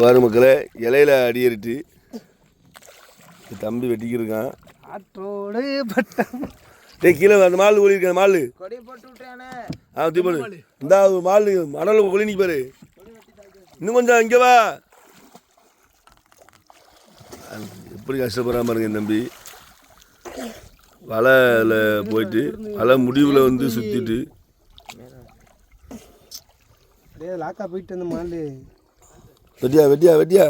வாரு மக்களே, இலையில அடியேறிட்டு தம்பி வெட்டிக்கிருக்கான். ஆற்றோடு பட்டம் கீழே அந்த மால் ஓடிருக்க மால் கொடி போட்டு விட்டானே. தீபோடு இந்த மால் மணல் ஒளி நிற்க பாரு. இன்னும் கொஞ்சம் இங்கே வா. எப்படி கஷ்டப்படுறான் பாருங்க தம்பி. வலையில் போயிட்டு வலை முடிவில் வந்து சுற்றிட்டு லாக்கா போயிட்டு அந்த மால் வெட்டியா வெட்டியா வெட்டியா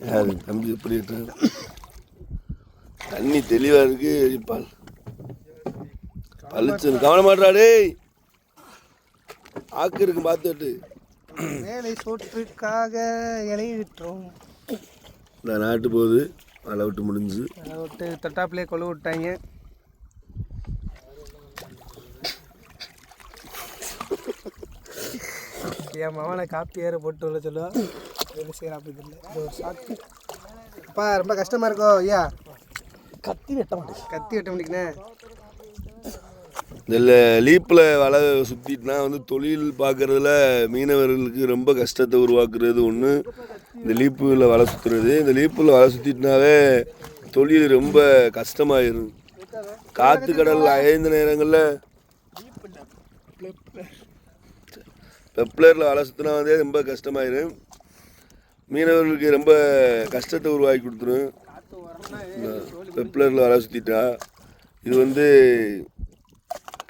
யாரு தம்பி எப்படி தண்ணி தெளிவாக இருக்கு. பால் பழிச்சு கவனமாட்டாடே, ஆக்கு இருக்கு பார்த்துட்டு. வேலை சோற்றுக்காக இலையிட்டோம். இந்த நாட்டு போகுது வலை விட்டு முடிஞ்சு அதை விட்டு தொட்டாப்பிலே கொழு விட்டாங்க. என் மகனை காப்பி ஏற போட்டு உள்ள சொல்லுவான். வேலை செய்கிற அப்படி இல்லை. இது ஒரு ஷாக்கு. அப்பா ரொம்ப கஷ்டமாக இருக்கோ ஐயா? கத்தி வெட்ட முடியுங்கண்ணே. இதில் லீப்பில் வலை சுற்றிட்டுனா வந்து தொழில் பார்க்குறதுல மீனவர்களுக்கு ரொம்ப கஷ்டத்தை உருவாக்குறது ஒன்று இந்த லீப்பில் வலை சுற்றுறது. இந்த லீப்பில் வலை சுற்றிட்டுனாவே தொழில் ரொம்ப கஷ்டமாயிடும். காற்று கடலில் அயர்ந்த நேரங்களில் பெப்ளரில் வலை சுற்றினா வந்து ரொம்ப கஷ்டமாயிடும். மீனவர்களுக்கு ரொம்ப கஷ்டத்தை உருவாக்கி கொடுத்துரும். பெப்ளரில் வலை சுற்றிட்டா இது வந்து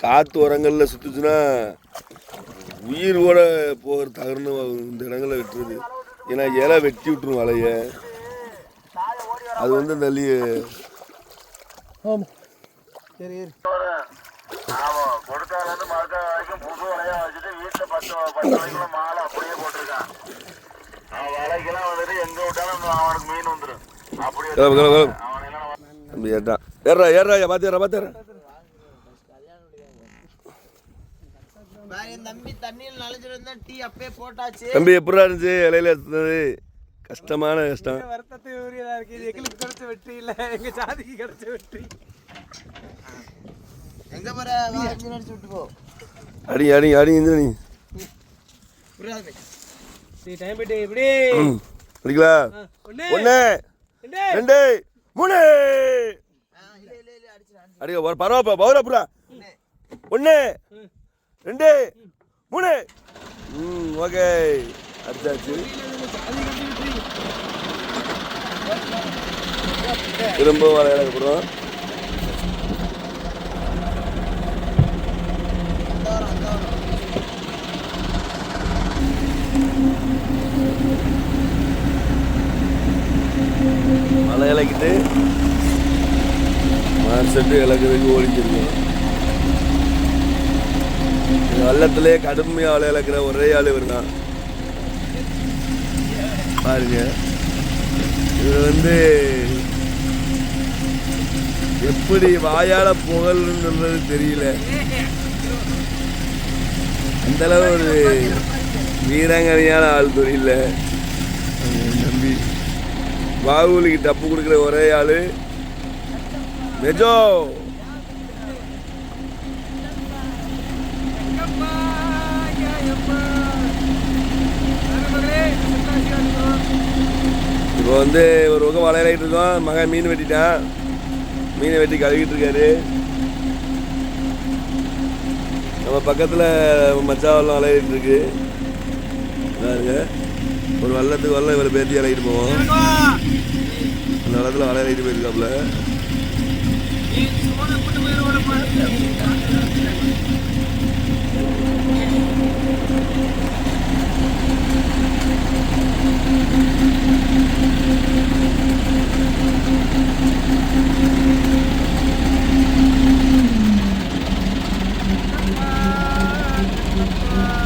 காற்று உரங்களில் சுற்றுச்சுன்னா உயிர் கூட போகிற தகரணும் இந்த இடங்களில் வெட்டுறது. ஏன்னா இலை வெட்டி விட்டுரும் வலைய. அது வந்து நல்லி சரி ஏறா ஏறா பாத்து பாத்து தம்பி எப்படா இருந்துச்சு இலையில எடுத்தது? கஷ்டமான கஷ்டம். வருத்தத்தை உரியதா இருக்கு. இது எங்களுக்கு கிடைச்ச வெற்றி இல்லை, எங்க ஜாதிக்கு கிடைச்ச வெற்றி. எங்க போற விட்டு போ. அடி அடி அடி நீ டைம் போயிட்டு எப்படி பிடிக்கலா? ஒன்று ரெண்டு மூணு அடிக்க பரவாயில்ல பௌரப்புரா. ஒன்று ரெண்டு மூணு. ஓகே அடிச்சாச்சு. திரும்ப வளையலுக்கு போகிறோம். மலை இலக்கிட்டு மார்செட்டு இலக்கிறதுக்கு ஓடிச்சிருக்கோம். வெள்ளத்திலே கடுமையாக வலை இழக்கிற ஒரே ஆள் இவர் தான். பாருங்க, இது வந்து எப்படி வாயால புகழ்ன்னு சொல்றது தெரியல. அந்த அளவு ஒரு வீராங்கனையான ஆள் தொழில நம்பி பாகுபலிக்கு டப்பு கொடுக்குற ஒரே ஆளு மெஜோ. இப்போ வந்து ஒரு பக்கம் வளையிட்டு இருக்கோம். மகன் மீன் வெட்டிட்டான். மீனை வெட்டி கழுவிட்டு இருக்காரு. நம்ம பக்கத்தில் மச்சா வல்லம் வளையிட்டு இருக்கு. பாருங்க, ஒரு வள்ளத்துக்கு வல்லம் இவரை பேத்தி அலையிட்டு போவோம். அந்த வள்ளத்தில் வளையிட்டு போயிருக்காப்புல.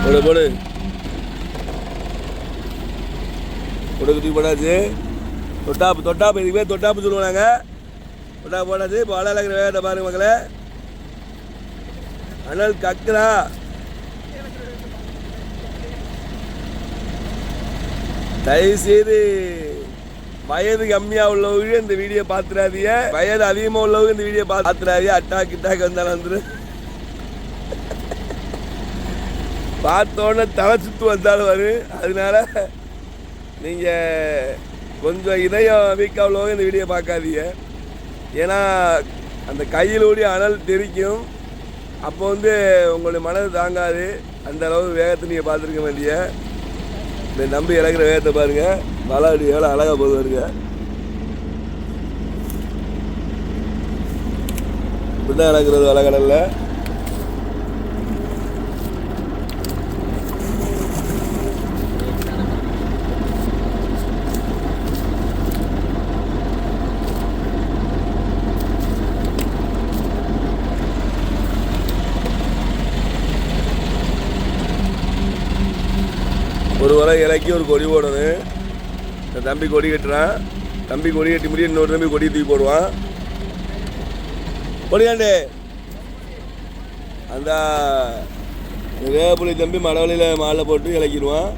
போடு போடு போடு குட்டி போடாச்சு. தொட்டாப்பு தொட்டாப்பு இதுக்கு பேர் தொட்டாப்பு சொல்லுவாங்க. தொட்டாப்பு போடாச்சு. இப்போ வலை இழக்கிற வேகத்தை பாருங்க மக்களே. அனல் கக்குறா. தயவுசெய்து வயது கம்மியாக உள்ளவங்க இந்த வீடியோ பார்த்துடாதீங்க. வயது அதிகமாக உள்ளவங்க இந்த வீடியோ பார்த்துடாதீங்க. அட்டாக் கிட்டாக் வந்தாலும் வந்துடும். பார்த்தோன்னே தலை சுற்று வந்தாலும் வரும். அதனால நீங்கள் கொஞ்சம் இதயம் வீக்காக உள்ளவங்க இந்த வீடியோ பார்க்காதீங்க. ஏன்னா அந்த கையில் ஓடி அனல் தெரிக்கும். அப்போ வந்து உங்களுடைய மனது தாங்காது. அந்த அளவு வேகத்தை நீங்கள் பார்த்துருக்க வேண்டிய இந்த நம்பி இறக்குற வேகத்தை பாருங்கள். வலை எவ்வளோ அழகாக போகுது வருங்க. இப்படி தான் இறக்குறது வலை கடலில். ஒரு வலை இலக்கி ஒரு கொடி போடணும். இந்த தம்பி கொடி கட்டுறான். தம்பி கொடி கட்டி முடியும் இன்னொரு தம்பி கொடி தூக்கி போடுவான். கொடியாண்டே அந்த வேகப்புலி தம்பி மடவழியில் மாலை போட்டு இலக்கிடுவான்.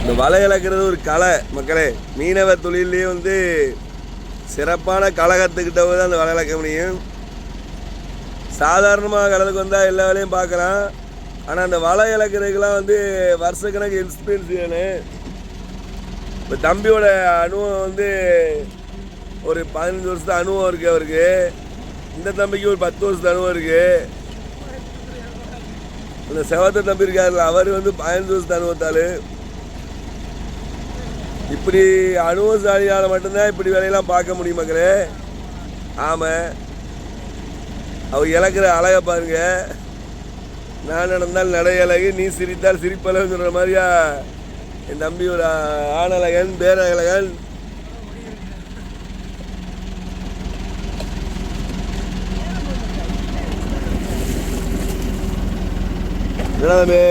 இந்த வலை இழக்கிறது ஒரு கலை மக்களே. மீனவ தொழிலே வந்து சிறப்பான கலை கற்றுக்கிட்டவங்க தான் அந்த வலை இழக்க முடியும். சாதாரணமாக கடலுக்கு வந்தால் எல்லா வேலையும் பார்க்கலாம். ஆனால் அந்த வலை இழக்கிறதுக்கெலாம் வந்து வருஷக்கணக்கு எக்ஸ்பீரியன்ஸ் வேணும். இப்போ தம்பியோட அனுபவம் வந்து ஒரு 15 வருஷத்து அனுபவம் இருக்குது அவருக்கு. இந்த தம்பிக்கு ஒரு 10 வருஷத்து அனுபவம் இருக்குது. அந்த செவத்த தம்பி இருக்காருல்ல, அவர் வந்து 15 வருஷத்து அனுபவத்தால். இப்படி அனுபவசாலியால் மட்டும்தான் இப்படி வேலையெல்லாம் பார்க்க முடியும் மக்களே. ஆமாம், அவர் இழக்கிற அழகை பாருங்க. நான் நடந்தால் நடை அழகு, நீ சிரித்தால் சிரிப்பழகுன்ற மாதிரியா என் தம்பி ஒரு ஆணழகன், பேரழகன். என்னடாமே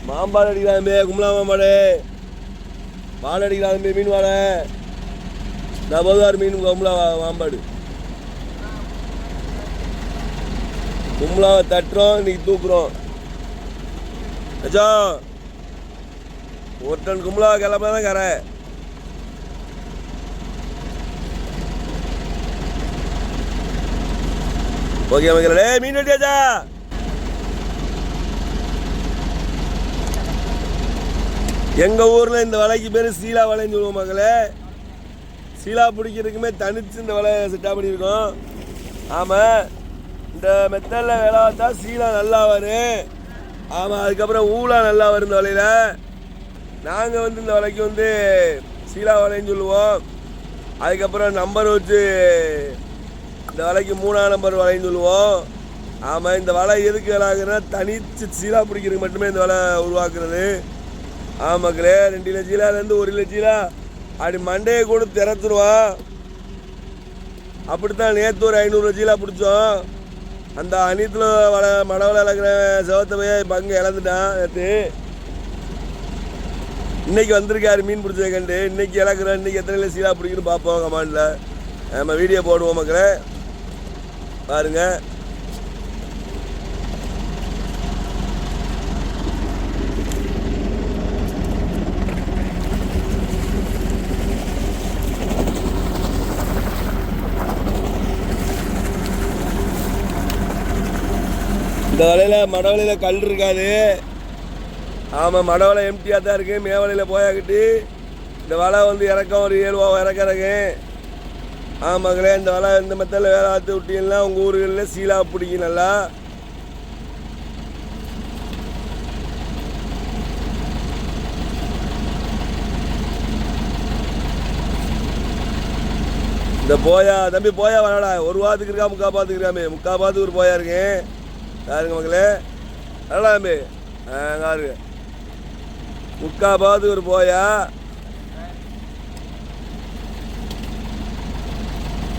மாம்பாடு அடிக்கிறாமே, கும்பலா மாம்பாடு வாழை அடிக்கிறாமே, மீன் வாழை நான் போதுவார் மீன் கும்பலா மாம்பாடு. கும்பலாவை தட்டுறோம், இன்னைக்கு தூக்குறோம். அச்சோ ஒரு டன் கும்பலாவை கிளம்ப தான் கரை. ஓகே மக்களே, மீன் வெட்டியாச்சா? எங்கள் ஊரில் இந்த வலைக்கு பேர் சீலா வலைன்னு சொல்லுவோம் மக்களே. சீலா பிடிக்கிறதுக்குமே தனித்து இந்த வலை செட்டாக பண்ணியிருக்கோம். ஆமாம், இந்த மெத்தடில் வேலை பார்த்தா சீலா நல்லா வரும். ஆமாம், அதுக்கப்புறம் ஊலா நல்லா வரும் இந்த வலையில். நாங்கள் வந்து இந்த வலைக்கு வந்து சீலா வலைன்னு சொல்லுவோம். அதுக்கப்புறம் நம்பர் வச்சு இந்த வலைக்கு 3ஆம் நம்பர் வலைன்னு சொல்லுவோம். ஆமாம், இந்த வலை எதுக்கு வேலை ஆகுதுன்னா தனித்து சீலா பிடிக்கிறதுக்கு மட்டுமே இந்த வலை உருவாக்குறது. மக்களே, 2 கிலோ சீலாலேருந்து 1 கிலோ சீலா அப்படி மண்டையை கூட திறத்துருவான். அப்படித்தான் நேற்று ஒரு 500 சீலா பிடிச்சோம். அந்த அணித்தில் மடவலை இழக்கிற செவத்தை போய் பங்கு இழந்துட்டான் நேற்று. இன்னைக்கு வந்திருக்காரு மீன் பிடிச்சதை கண்டு. இன்னைக்கு இழக்கிறோம். இன்னைக்கு எத்தனை கிலோ சீலா பிடிக்கணும்னு பார்ப்போம் கமாண்டில். நம்ம வீடியோ போடுவோம் மக்களே, பாருங்க. இந்த வலையில் மடவலையில் கல் இருக்காது. ஆமாம், மடவலை எம்டியாக தான் இருக்குது. மேவலையில் போயாக்கிட்டு இந்த வலை வந்து இறக்கம் ஒரு 7 ரூபா இறக்கிறங்க. ஆமாங்களே, இந்த வலை இந்த மெத்தடில் வேலை பார்த்து விட்டீங்கன்னா உங்கள் ஊர்களில் சீலா பிடிக்கும் நல்லா. இந்த போயா தம்பி போயா வரடா. 1 ரூபாத்துக்கு இருக்கா, 3/4 பாத்துக்கு இருக்காமே. 3/4 பாத்துக்கு ஒரு போயா இருக்கேன். யாருங்க மக்களே, வரலாமே யாரு 3/4 பாத்துக்கு ஒரு போயா.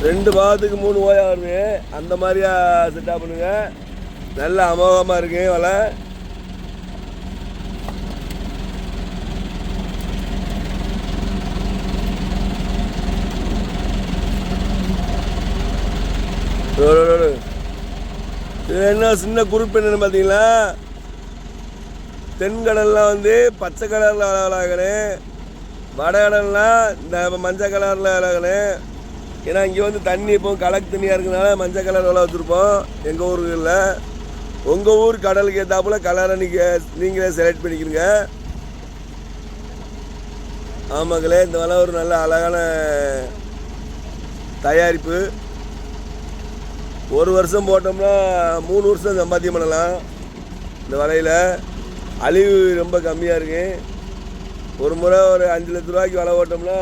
2 பாத்துக்கு 3 போயா வருது. அந்த மாதிரியா செட்டாக பண்ணுங்க. நல்ல அமோகமாக இருக்கு வலை. இது என்ன சின்ன குறிப்பு என்னன்னு பார்த்தீங்களா? தென்கடல்லாம் வந்து பச்சை கலரில் அழகணும், வடகடல்லாம் இந்த மஞ்சள் கலரில் அழகணும். ஏன்னா இங்கே வந்து தண்ணி இப்போ கலக்கு தண்ணியாக இருக்கிறதுனால மஞ்சள் கலர் வலை வச்சுருப்போம் எங்கள் ஊர்களில். உங்கள் ஊர் கடலுக்கு ஏற்றாப்புல கலரை நீங்களே செலக்ட் பண்ணிக்கிறீங்க. ஆமாங்களே, இந்த வலை ஒரு நல்ல அழகான தயாரிப்பு. ஒரு வருஷம் போட்டோம்னா 3 வருஷம் சம்பாத்தியம் பண்ணலாம். இந்த வலையில் அழிவு ரொம்ப கம்மியாக இருக்கு. ஒரு முறை ஒரு 5 லட்ச ரூபாய்க்கு வலை போட்டோம்னா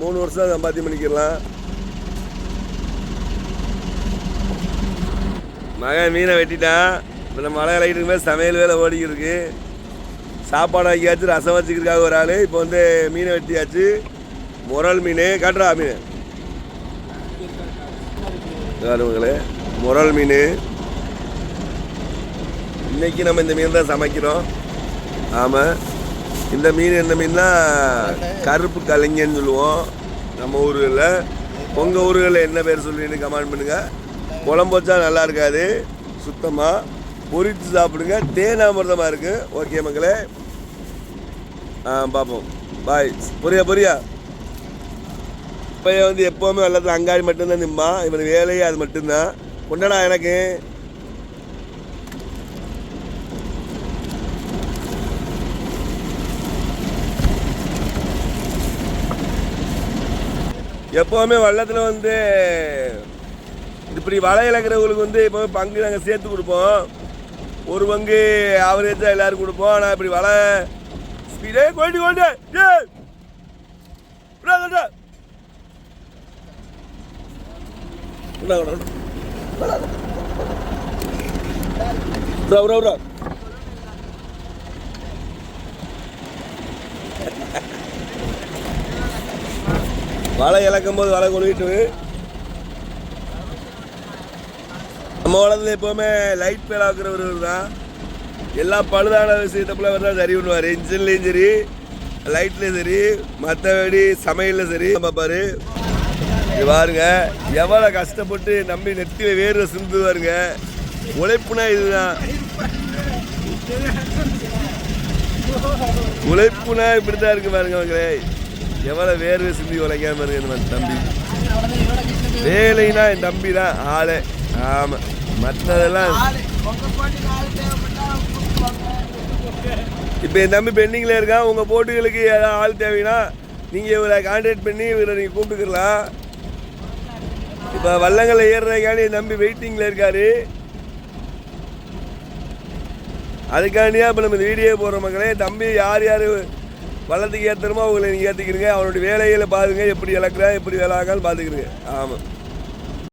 3 வருஷம் சம்பாத்தியம் பண்ணிக்கிடலாம். மகன் மீனை வெட்டிட்டான். இப்போ நம்ம வலை இலைக்கிட்டு இருக்கும்போது சமையல் வேலை ஓடிக்கிட்டு இருக்கு. சாப்பாடு ஆக்கியாச்சு, ரசம் வச்சுக்கிறதுக்காக ஒரு ஆள். இப்போ வந்து மீனை வெட்டியாச்சு. முரல் மீன் காட்டுறா, மீன் காட்டுங்களே, முரல் மீன். இன்னைக்கு நம்ம இந்த மீன் தான் சமைக்கிறோம். ஆமாம், இந்த மீன் என்ன மீன்னா கருப்பு கலைஞன்னு சொல்லுவோம் நம்ம ஊர்களில். உங்கள் ஊர்களில் என்ன பேர் சொல்லுவீங்கன்னு கமெண்ட் பண்ணுங்கள். குழம்பு வச்சா நல்லா இருக்காது, சுத்தமாக பொரித்து சாப்பிடுங்க, தேனாமிரதமாக இருக்குது. ஓகே மக்களே, பார்ப்போம். பாய். பொரியா இப்போ வந்து எப்போவுமே வெள்ளத்தில் அங்காடி மட்டும்தான் நிம்பான். இவனுக்கு வேலையே அது மட்டும்தான். கொண்டடா எனக்கு. எப்போவுமே வெள்ளத்தில் வந்து இப்படி வலை இழக்கிறவங்களுக்கு வந்து இப்போ பங்கு நாங்கள் சேர்த்து கொடுப்போம். ஒரு பங்கு ஆவரேஜாக எல்லோரும் கொடுப்போம். ஆனால் இப்படி வலை ஸ்பீடே கொண்டு வலை இழக்கும் போது வலை கொழுவிட்டு நம்ம வளத்தில் எப்போவுமே லைட் ஃபெயில் ஆக்குறவர் தான். எல்லா பழுதான விஷயத்தப்பல தான் சரி பண்ணுவார். இன்ஜின்லேயும் சரி, லைட்லேயும் சரி, மற்றபடி சமையலில் சரி பார்ப்பார். பாருங்க எவ்வளோ கஷ்டப்பட்டு நம்பி நெத்தியில் வேர்வை சிந்து பாருங்க. உழைப்புனா இதுதான். உழைப்புனா இப்படி தான் இருக்கு பாருங்க மக்களே. எவ்வளோ வேர்வை சிந்தி உழைக்காம பாருங்க என் தம்பி. வேலைனா என் தம்பி தான் ஆளு. ஆமாம், மற்றதெல்லாம் இப்போ என் தம்பி பெண்டிங்கில் இருக்கான். உங்கள் போட்டுகளுக்கு ஏதாவது ஆள் தேவைன்னா நீங்கள் இவரை கான்டாக்ட் பண்ணி இவரை நீங்கள் கூப்பிட்டுக்கலாம். இப்போ வள்ளங்களை ஏறுறதுக்காண்டி என் தம்பி வெயிட்டிங்கில் இருக்கார். அதுக்காண்டியா இப்போ நம்ம இந்த வீடியோ போடுற மக்களே. தம்பி யார் யார் வள்ளத்துக்கு ஏற்றுறமோ அவங்களை நீங்கள் ஏற்றிக்கிறீங்க. அவனுடைய வேலைகளை பாருங்க, எப்படி இழக்கிறா எப்படி வேலை ஆகாலும் பார்த்துக்கிறீங்க. ஆமாம்.